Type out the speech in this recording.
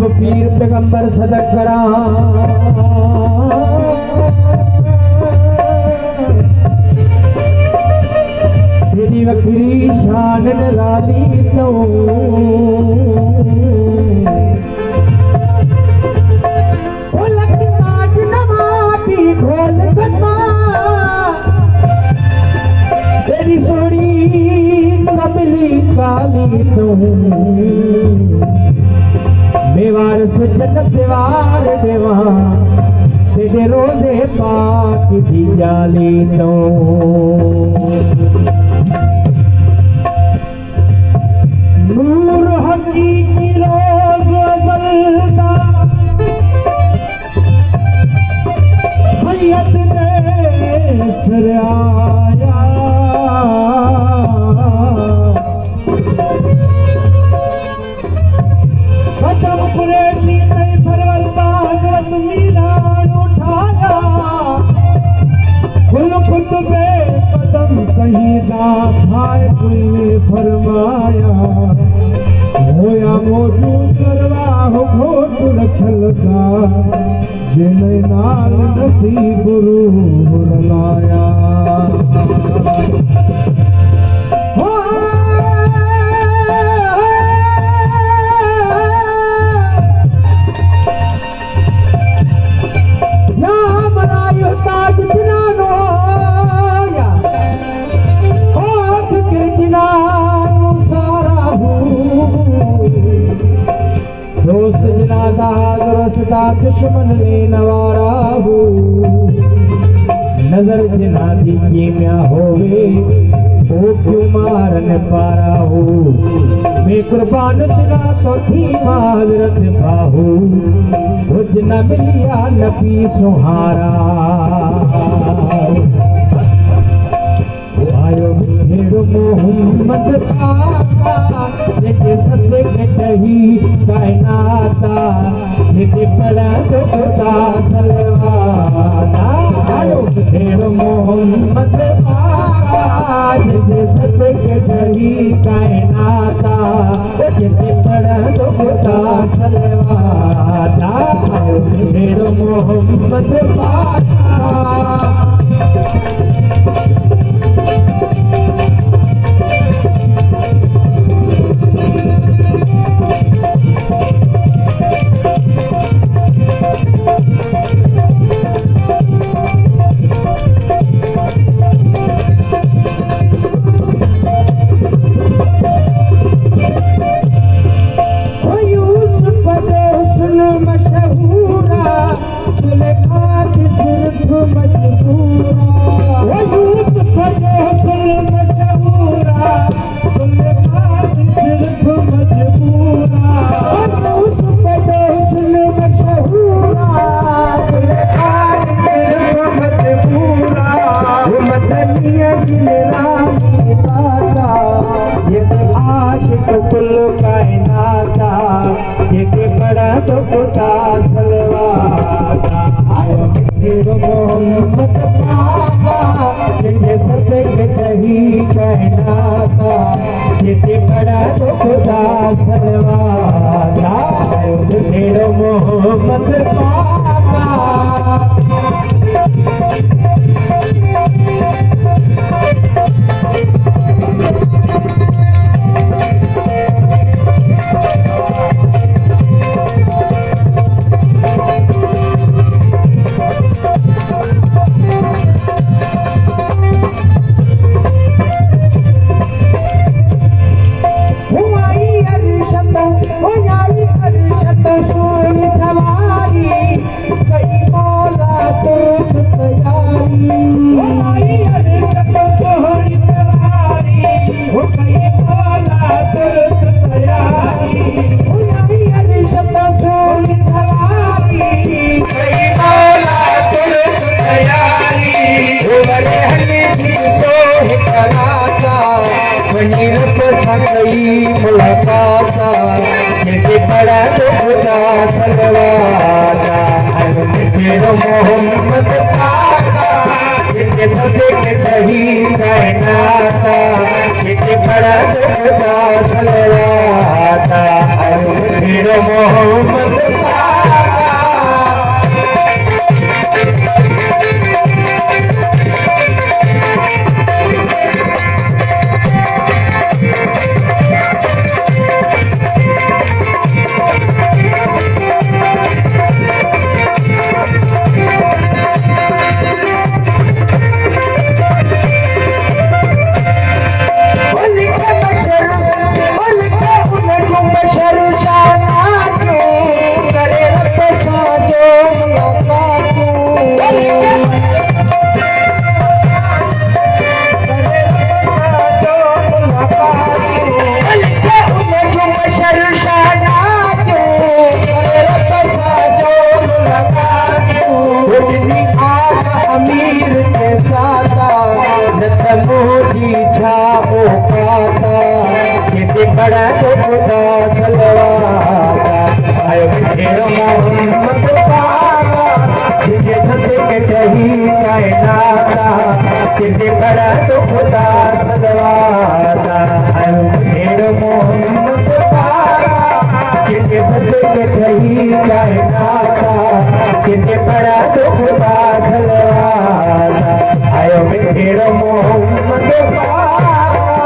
जब पीर पैगंबर सदक करा तेरी वखरी शान निराली तो ओ लगता जनमा भी खोल सका तेरी सोनी कमली काली तो मेवार सजन देवार देवा तेरे रोजे पाक की जाली तो नूर हकीकी रोज वजलता सैयद ने सराया कदम कुरैशी ने फरवरता हजरत मीरान उठाया खुल खुद पे कदम कहीं दा खाए कोई फरमाया होया मौजूद करवा हो घोट रखल का जिन नाल नसीब रूह लाया दोस्त जनादा रसदा दुश्मन ने नवारा हो नजर जनादी के म्या होवे ओ क्यों मारन पारा हो मैं कुर्बान तेरा तो थी माजरत बाहू कुछ न मिलिया नबी सुहारा आयो भेड़ मोहम्मद पाका जेके सत्य के कही कायनाता जेके पड़ा तो खुदा सलवाना आयो भेड़ मोहम्मद पाका जेके सत्य के कही कायनाता जेके पड़ा तो खुदा सलवाना आयो भेड़ मोहम्मद पाका तो खुदा सलवाना आयो भेड़ मोहम्मद पाका जिनके सत्य के कही कहनाता जिते पड़ा तो खुदा सलवाना आयो भेड़ मोहम्मद पाका मुलाकाता जेके पड़ा तो खुदा सलवाना भेड़ मोहम्मद पाका जिनके सदे के कही कहनाता जेके पड़ा तो खुदा सलवाना भेड़ मोहम्मद के ठही कायनाता कितने बड़ा दुख बासलवाता आयो मेरे मोहम्मद पाक